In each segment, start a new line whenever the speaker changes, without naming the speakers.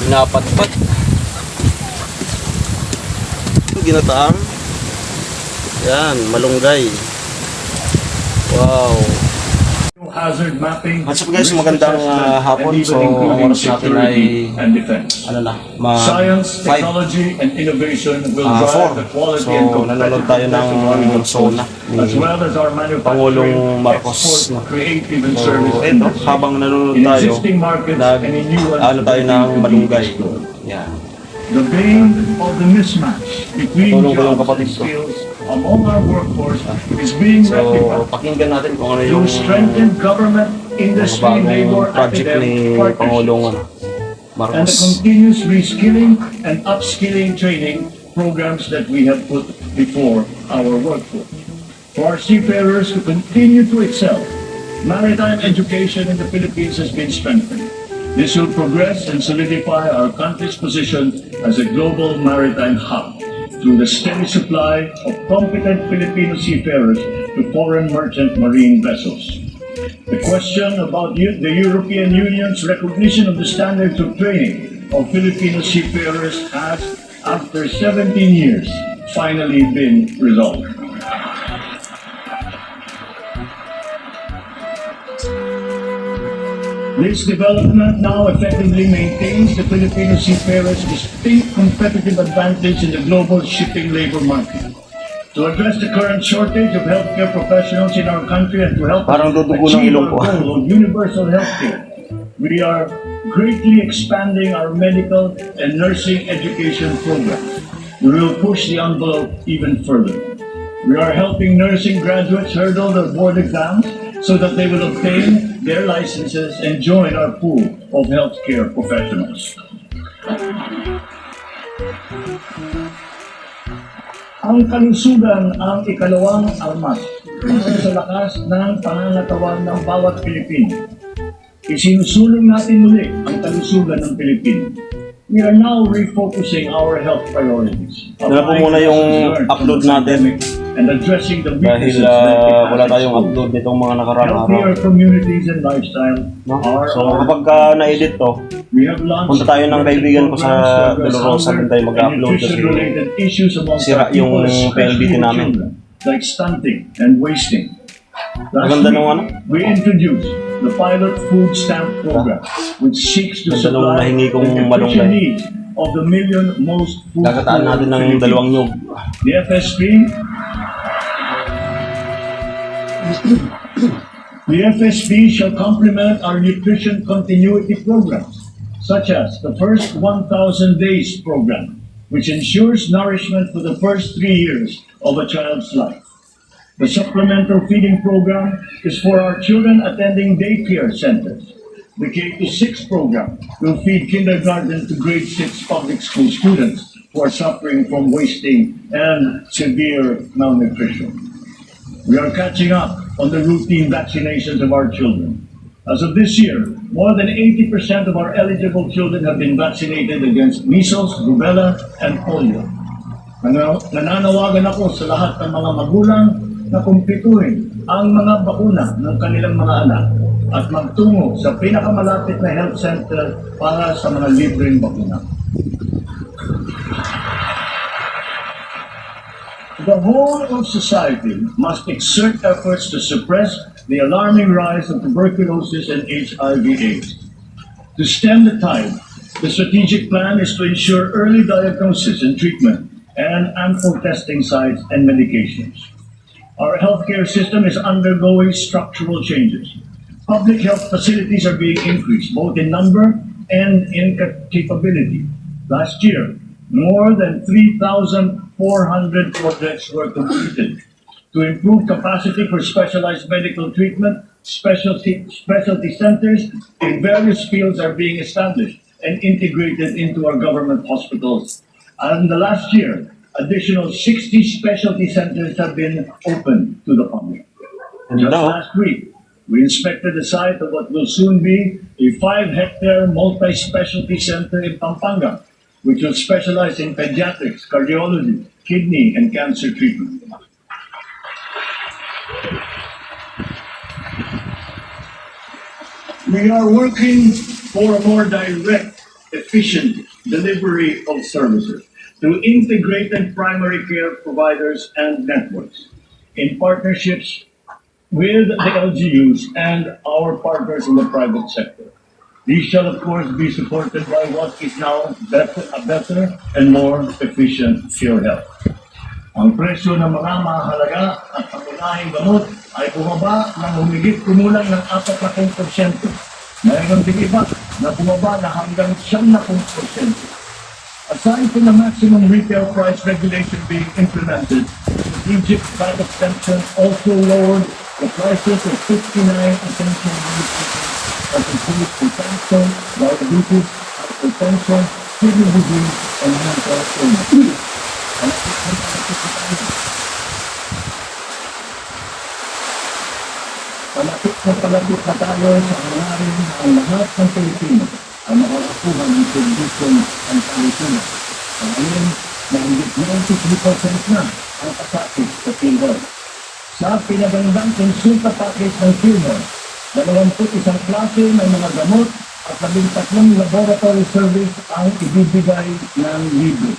Pinapatpat. Ginataang. Yan, malunggay. Wow.
Hazard mapping.
What's up guys, magandang hapon. So, ang oras natin ay ano na,
Science, technology, and innovation will drive the quality and
so, nanonood tayo ng Sona
as well as our manufacturing,
Pangulong Marcos.
export, creative and
So,
service.
ito, habang nanonood
In
tayo,
existing markets and in new ones,
ano tayo ng malunggay. Yan.
the bane of the mismatch between
Tulong ko yung
jobs
kapatid
and
ko.
skills among our workforce is being
So,
rectified
pakinggan natin kung ano
through
yung
strengthened government, industry, labor,
bagong project ni
academic
Pangulong
partnerships, and the
Marcos.
continuous reskilling and upskilling training programs that we have put before our workforce. For our seafarers to continue to excel, maritime education in the Philippines has been strengthened. This will progress and solidify our country's position as a global maritime hub through the steady supply of competent Filipino seafarers to foreign merchant marine vessels. The question about the European Union's recognition of the standards of training of Filipino seafarers has, after 17 years, finally been resolved. This development now effectively maintains the Filipino seafarers' distinct competitive advantage in the global shipping labor market. To address the current shortage of healthcare professionals in our country and to help
Parang dudugo ng
achieve
ilong
our
ko.
goal of universal healthcare, we are greatly expanding our medical and nursing education programs. We will push the envelope even further. We are helping nursing graduates hurdle their board exams so that they will obtain their licenses and join our pool of healthcare professionals. Ang kalusugan ang ikalawang armas para sa lakas ng pangangatawan ng bawat Pilipino. Isinusulong natin muli ang kalusugan ng Pilipino. We are now refocusing our health priorities.
Dala po muna yung upload natin.
And addressing the
Dahil
weaknesses that it
wala
has
tayong
exposed.
upload nitong mga nakaraang araw.
Healthier communities and lifestyle
No?
are
So
our
kapag na-edit to,
We have launched
punta tayo ng kaibigan ko sa
programs to address
Dolorosa,
hunger
din tayo
and
mag-upload kasi
nutrition-related issues among
sira
our people,
yung
especially
PLDT
in
namin.
children, like stunting and wasting. Last
Maganda
week,
nung ano?
we introduced the pilot food stamp program, which seeks to
Ganda nung
supply
nahingi
the
kong
nutrition
malunggay.
needs of the million most food
Gagataan natin ng
Filipinos.
dalawang nyug.
The FSP shall complement our nutrition continuity programs, such as the first 1,000 days program, which ensures nourishment for the first 3 years of a child's life. The supplemental feeding program is for our children attending daycare centers. The K-6 program will feed kindergarten to grade 6 public school students who are suffering from wasting and severe malnutrition. We are catching up on the routine vaccinations of our children. As of this year, more than 80% of our eligible children have been vaccinated against measles, rubella, and polio. Nananawagan ako sa lahat ng mga magulang na kumpletuhin ang mga bakuna ng kanilang mga anak at magtungo sa pinakamalapit na health center para sa mga libreng bakuna. The whole of society must exert efforts to suppress the alarming rise of tuberculosis and HIV/AIDS. To stem the tide, the strategic plan is to ensure early diagnosis and treatment and ample testing sites and medications. Our healthcare system is undergoing structural changes. Public health facilities are being increased, both in number and in capability. Last year, more than 3,400 projects were completed to improve capacity for specialized medical treatment. Specialty centers in various fields are being established and integrated into our government hospitals. And in the last year, additional 60 specialty centers have been opened to the public. Just last week, we inspected the site of what will soon be a 5-hectare multi-specialty center in Pampanga, which will specialize in pediatrics, cardiology, kidney, and cancer treatment. We are working for a more direct efficient delivery of services through integrated primary care providers and networks in partnerships with the LGUs and our partners in the private sector. These shall, of course, be supported by what is now a better and more efficient PhilHealth. Ang presyo ng mga mahalaga at pangunahing gamot ay bumaba ng humigit kumulang ng 40%. Mayroon din iba na bumaba na hanggang 70%. Aside from the maximum retail price regulation being implemented, strategic bank extension also lowered the prices of 59 essential medications that include consumption, diabetes, hypertension, kidney disease, and mental illness. Palapit na tayo sa hangarin na ang lahat ng Pilipino ay makakakuha ng servisyon ang Pilipinas. Sa ngayon, mahigit 93% na ang kasakit sa PhilHealth. Sa pinagandang konsulta package ng PhilHealth, 21 klase ng mga gamot at 13 laboratory service ang ibibigay ng libre.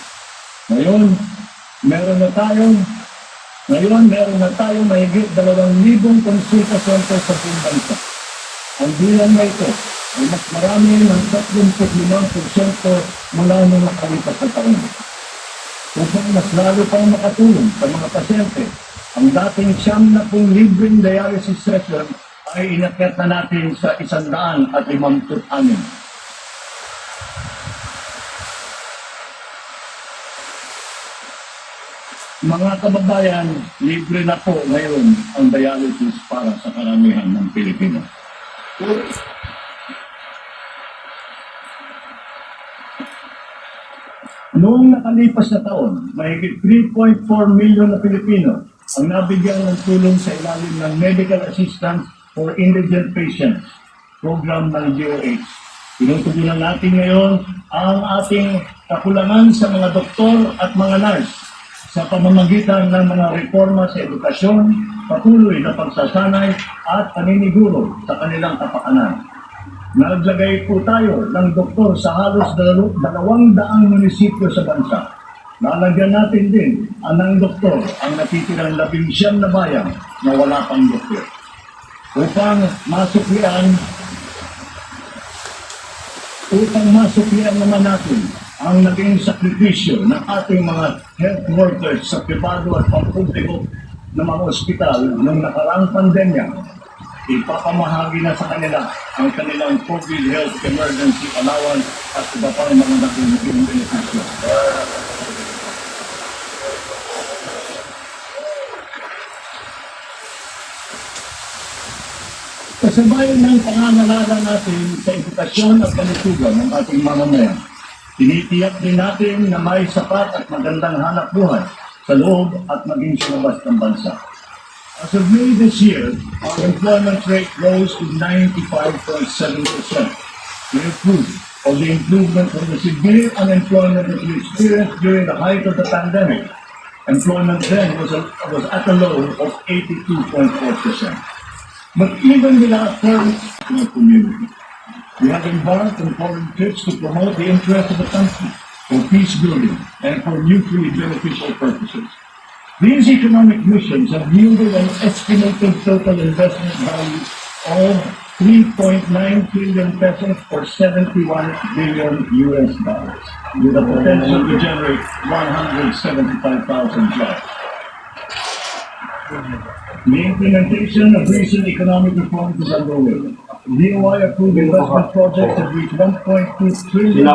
Ngayon, meron na tayong mahigit 2,000 konsulta center sa buong bansa. Ang bilang na ito ay mas marami ng 35% mula nung nakalipas na taon. Upang mas lalo pang makatulong sa mga pasyente, ang dating 70 libreng dialysis session ay inakyat na natin sa 156. Mga kababayan, libre na po ngayon ang dialysis para sa karamihan ng Pilipino. Noong nakalipas na taon, mahigit 3.4 milyon na Pilipino ang nabigyan ng tulong sa ilalim ng Medical Assistance for Indigent Patients program ng DOH. Tinutugunan natin ngayon ang ating kakulangan sa mga doktor at mga nurse sa pamamagitan ng mga reforma sa edukasyon, patuloy na pagsasanay at paniniguro sa kanilang kapakanan. Naglagay po tayo ng doktor sa halos 200 munisipyo sa bansa. Lalagyan natin din ng doktor ang natitirang 11 na bayan na wala pang doktor. Upang masuklian naman natin ang naging sakripisyo ng ating mga health workers sa pribado at pampubliko ng mga ospital noong nakaraang pandemya, ipapamahagi na sa kanila ang kanilang COVID health emergency allowance at iba pang mga naging benepisyo. Kasabayan ng pangangalaga natin sa edukasyon at kalusugan ng ating mamamayan, tinitiyak din natin na may sapat at magandang hanap buhay sa loob at maging sa labas ng bansa. As of May this year, our employment rate rose to 95.7%. We are proof of the improvement from the severe unemployment that we experienced during the height of the pandemic. Employment then was at a low of 82.4%. But even without firms in the community, we have embarked on foreign trips to promote the interests of the country for peace building and for mutually beneficial purposes. These economic missions have yielded an estimated total investment value of 3.9 trillion pesos or 71 billion US dollars, with the potential to generate 175,000 jobs. The implementation of recent economic reforms is underway. DOI-approved investment projects have reached 1.2 trillion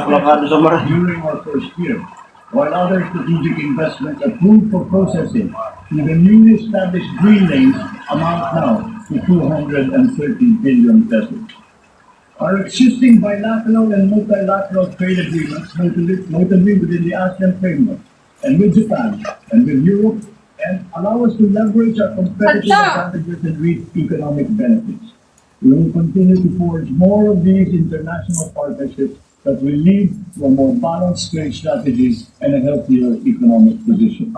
during our first year, while other strategic investments approved for processing in the newly established green lanes amount now to 230 billion pesos. Our existing bilateral and multilateral trade agreements, notably within the ASEAN framework, and with Japan, and with Europe, and allow us to leverage our competitive advantages and reap economic benefits. We will continue to forge more of these international partnerships that will lead to a more balanced trade strategy and a healthier economic position.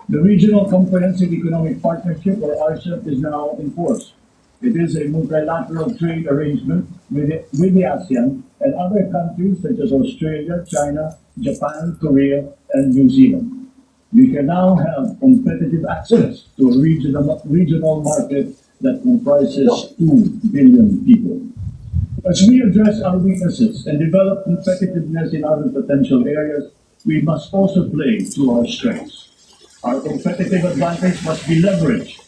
The Regional Comprehensive Economic Partnership, or RCEP, is now in force. It is a multilateral trade arrangement with the ASEAN and other countries such as Australia, China, Japan, Korea, and New Zealand. We can now have competitive access to a regional market that comprises 2 billion people. As we address our weaknesses and develop competitiveness in other potential areas, we must also play to our strengths. Our competitive advantage must be leveraged.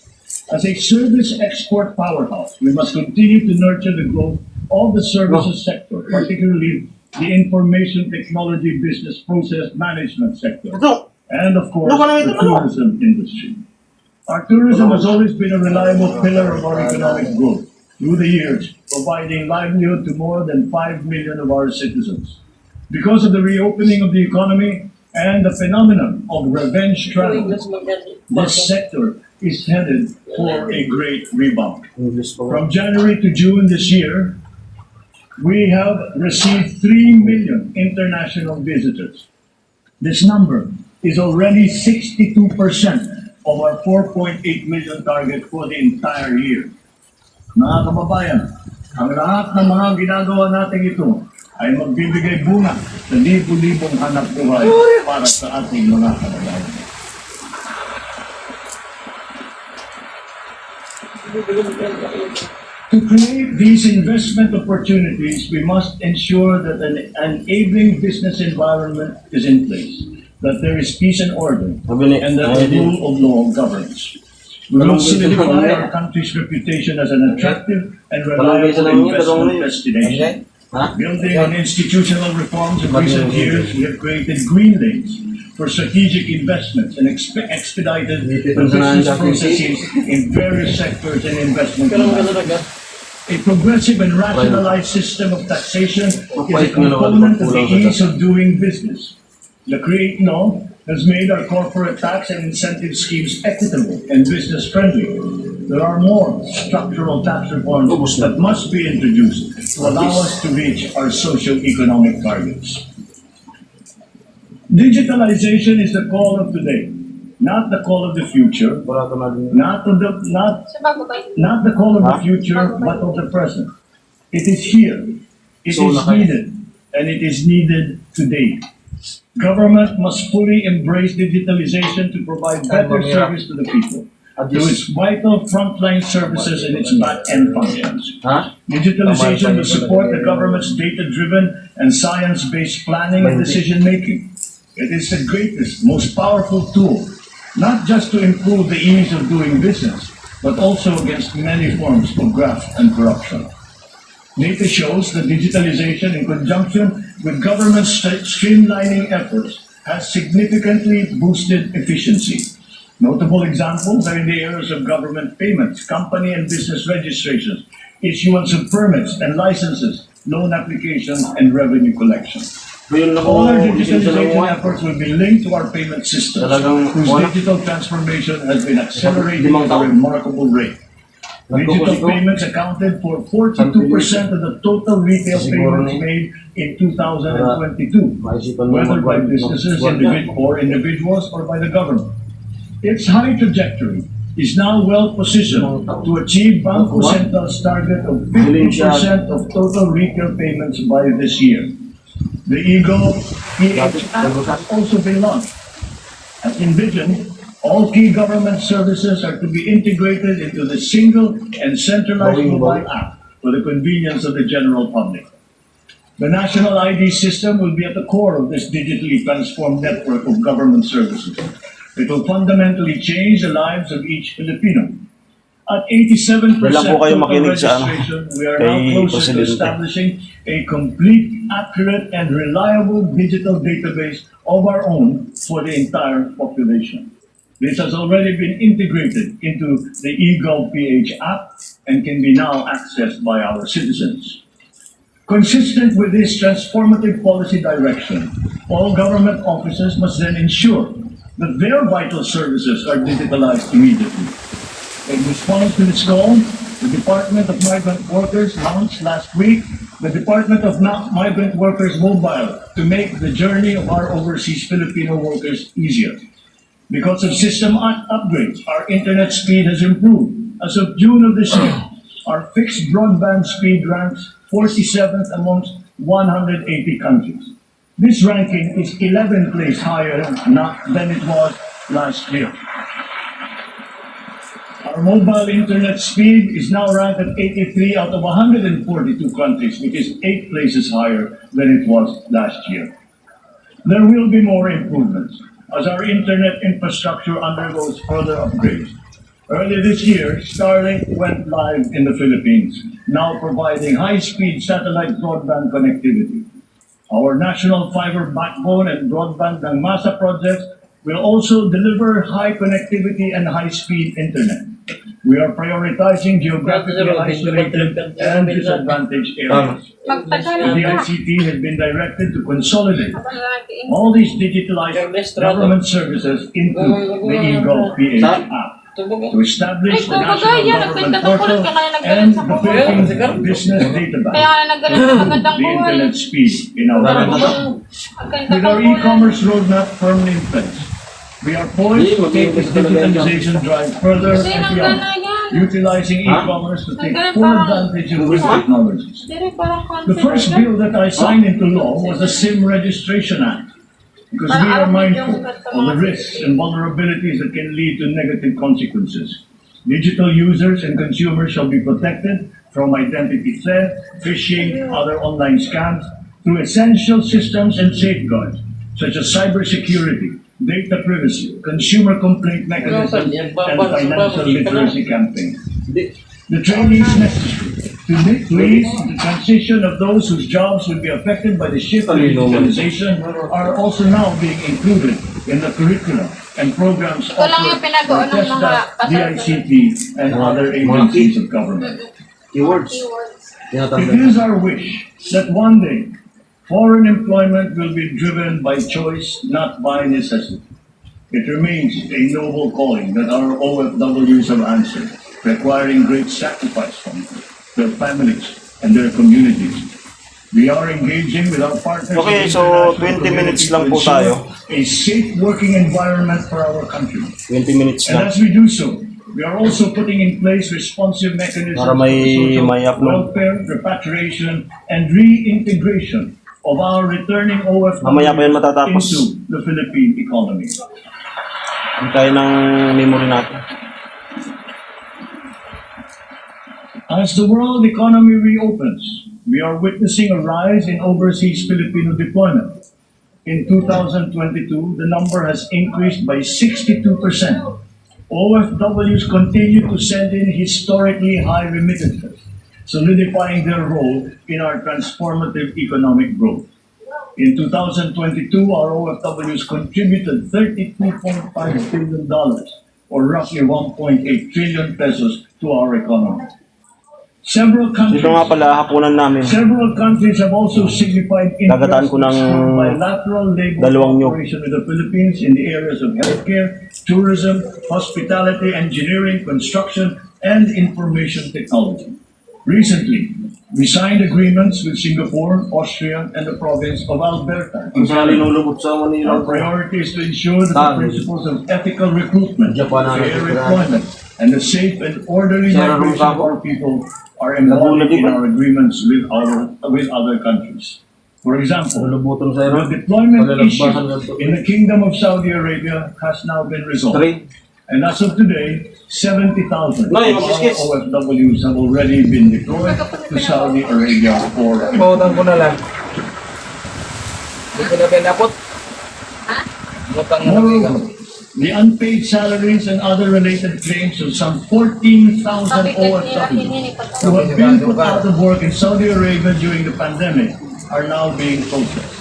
As a service export powerhouse, we must continue to nurture the growth of the services sector, particularly the information technology business process management sector, and of course, the tourism industry. Our tourism has always been a reliable pillar of our economic growth through the years, providing livelihood to more than 5 million of our citizens. Because of the reopening of the economy and the phenomenon of revenge travel, this sector is headed for a great rebound. From January to June this year, we have received 3 million international visitors. This number is already 62% of our 4.8 million target for the entire year. Mga kababayan, ang lahat ng mga ginagawa natin ito ay magbibigay bunga sa libu-libong hanap buhay para sa ating mga kababayan. To create these investment opportunities, we must ensure that an enabling business environment is in place, that there is peace and order, and that the rule of law governs. We will solidify our country's reputation as an attractive and reliable investment destination. Building on institutional reforms in recent years, we have created green lanes for strategic investments and expedited the business processes in various sectors and investment environments. A progressive and rationalized system of taxation is a component of the ease of doing business. The Create Law has made our corporate tax and incentive schemes equitable and business-friendly. There are more structural tax reforms that must be introduced to allow us to reach our socio-economic targets. Digitalization is the call of today, not the call of the future, not the call of the future, but of the present. It is here, it is needed, and it is needed today. Government must fully embrace digitalization to provide better service to the people through its vital frontline services and its back-end functions. Digitalization will support the government's data-driven and science-based planning and decision-making. It is the greatest, most powerful tool, not just to improve the ease of doing business, but also against many forms of graft and corruption. Data shows that digitalization, in conjunction with government streamlining efforts, has significantly boosted efficiency. Notable examples are in the areas of government payments, company and business registrations, issuance of permits and licenses, loan applications, and revenue collection. All our digitalization efforts will be linked to our payment systems, whose digital transformation has been accelerating at a remarkable rate. Digital payments accounted for 42% of the total retail payments made in 2022, whether by businesses or individuals or by the government. Its high trajectory is now well positioned to achieve Bangko Central's target of 50% of total retail payments by this year. The PH app has also been launched. As envisioned, all key government services are to be integrated into the single and centralized mobile app for the convenience of the general public. The national ID system will be at the core of this digitally transformed network of government services. It will fundamentally change the lives of each Filipino. At 87% total registration, we are now closer to establishing a complete, accurate, and reliable digital database of our own for the entire population. This has already been integrated into the eGov.ph app and can be now accessed by our citizens. Consistent with this transformative policy direction, all government offices must then ensure that their vital services are digitalized immediately. In response to this call, the Department of Migrant Workers launched last week the Department of Migrant Workers Mobile to make the journey of our overseas Filipino workers easier. Because of system upgrades, our internet speed has improved. As of June of this year, our fixed broadband speed ranks 47th amongst 180 countries. This ranking is 11th place higher than it was last year. Our mobile internet speed is now ranked at 83 out of 142 countries, which is 8 places higher than it was last year. There will be more improvements as our internet infrastructure undergoes further upgrades. Earlier this year, Starlink went live in the Philippines, now providing high-speed satellite broadband connectivity. Our national fiber backbone and broadband ng MASA projects will also deliver high connectivity and high-speed internet. We are prioritizing geographically isolated and disadvantaged areas. The DICT has been directed to consolidate all these digitalized government services into the eGov PH app to establish the national government portal and the Philippine business data bank, the internet speed in our country. With our e-commerce roadmap firmly in place, we are poised to take this digitalization drive further and beyond, utilizing e-commerce to take full advantage of these technologies. The first bill that I signed into law was the SIM Registration Act, because we are mindful of the risks and vulnerabilities that can lead to negative consequences. Digital users and consumers shall be protected from identity theft, phishing, other online scams through essential systems and safeguards, such as cybersecurity, data privacy, consumer complaint mechanisms, and financial literacy campaigns. The training is necessary to ease the transition of those whose jobs will be affected by the shift in digitalization are also now being included in the curriculum and programs offered by TESDA, DICT, and other agencies of government. It is our wish that one day foreign employment will be driven by choice, not by necessity. It remains a noble calling that our OFWs have answered, requiring great sacrifice from their families and their communities. We are engaging with our partners.
Okay, so 20 minutes lang po tayo.
A safe working environment for our country.
20 minutes
And
lang.
as we do so, we are also putting in place responsive mechanisms
Para
for social
upload.
welfare, repatriation, and reintegration of our returning
Mamaya pa yan matatapos.
into the Philippine economy.
Ang tayo ng memory natin.
As the world economy reopens, we are witnessing a rise in overseas Filipino deployment. In 2022, the number has increased by 62%. OFWs continue to send in historically high remittances, solidifying their role in our transformative economic growth. In 2022, our OFWs contributed $32.5 billion, or roughly 1.8 trillion pesos to our economy. Several countries
Dito nga pala, hapunan namin.
have also signified
Dagataan
interest
ko ng
in bilateral labor
dalawang nyug.
cooperation with the Philippines in the areas of healthcare, tourism, hospitality, engineering, construction, and information technology. Recently, we signed agreements with Singapore, Austria, and the province of Alberta.
Ang sa linulubot sa Manila.
Our priority is to ensure that the principles of ethical recruitment,
Japan,
fair employment, and the safe and orderly migration of our people are embodied in our agreements with other countries. For example,
Lulubuton sa
the deployment issue in the Kingdom of Saudi Arabia has now been resolved. And as of today, 70,000 of our OFWs have already been deployed to Saudi Arabia for
Pautan ko na lang. Hindi ko na pinapot. Butang na lang.
Moreover, the unpaid salaries and other related claims of some 14,000 OFWs who have been put out of work in Saudi Arabia during the pandemic are now being processed.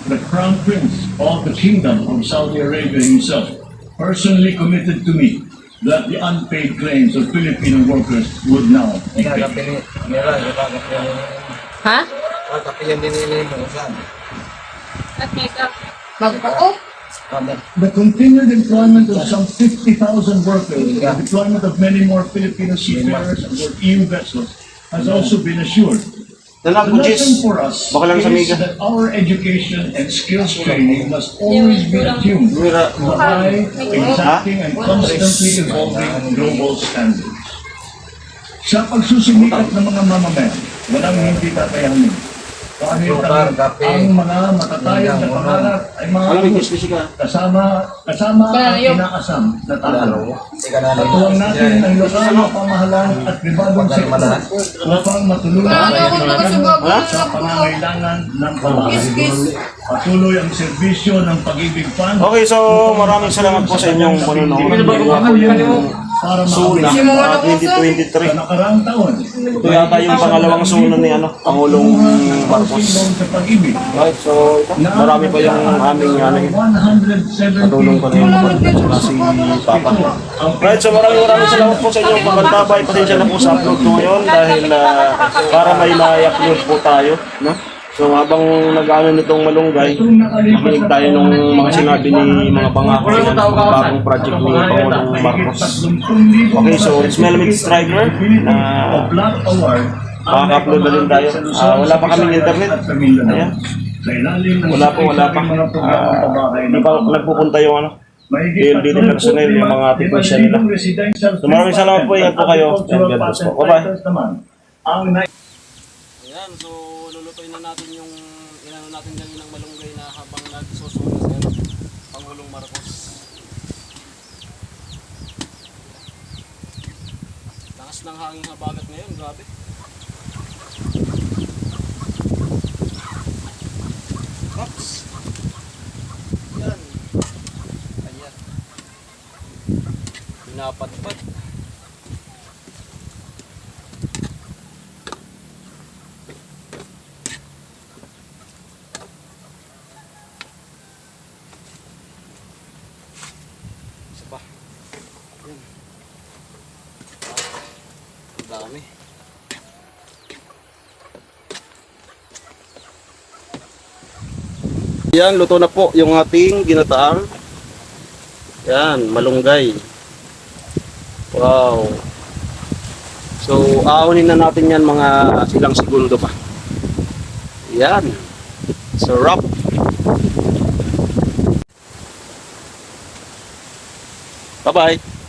The Crown Prince of the Kingdom of Saudi Arabia himself personally committed to me that the unpaid claims of Filipino workers would now be paid.
Kakapili. Mira, kakapili.
Ha?
Kakapili din nila mo. Saan?
Magpako?
The continued employment of some 50,000 workers and the deployment of many more Filipino seafarers aboard EU vessels has also been assured. The lesson for us is that our education and skills training must always be attuned to the high, exacting, and constantly evolving global standards. Sa pagsusumikat ng mga mamamayan, walang hindi tatayanin. Kahit
Sugar, kape,
ang mga matatayang na pangarap ay mga
Malamig kiss ka.
kasama ang inaasam na talo. Patuwang natin ang lokal na pamahalaan at pribadong sektor upang matulungan sa pangangailangan ng pamahalaan. Patuloy ang serbisyo ng Pag-ibig Fund.
Okay, so maraming salamat po sa inyong panonood. Ginawa po yung
Para
Sona
sa
2023.
nakaraang taon.
Ito yata yung pangalawang Sona ni Pangulong Marcos.
Sa pag-ibig.
Right, so ito, marami pa yung aming katulong ko na yung si Papa. Right, so maraming salamat po sa inyong pagkantabay. Pasensya na po sa upload ko ngayon dahil para may ma-upload po tayo, no? So habang nag-ano nitong malunggay, makinig tayo ng mga sinabi ni mga pangako ng bagong project ni Pangulong Marcos. Okay, so it's Maraming Striker na makaka-upload na rin tayo. Wala pa kaming internet. Ayan. Wala pa. Hindi pa nagpupunta yung PLDT personnel, yung mga technician nila. So maraming salamat po. Ingat po kayo. And God bless po. Bye-bye. Ayan, so lulutuin na natin yung inano natin kanina ng malunggay na habang nagsusuna sa Pangulong Marcos. Lakas ng hangin habagat ngayon, grabe. Oops. Yan. Ayan. Pinapadpad. Isa pa. Yan. Ang dami. Yan, luto na po yung ating ginataang. Yan, malunggay. Wow. So, aaunin na natin yan mga ilang segundo pa. Yan. Sarap. Bye-bye.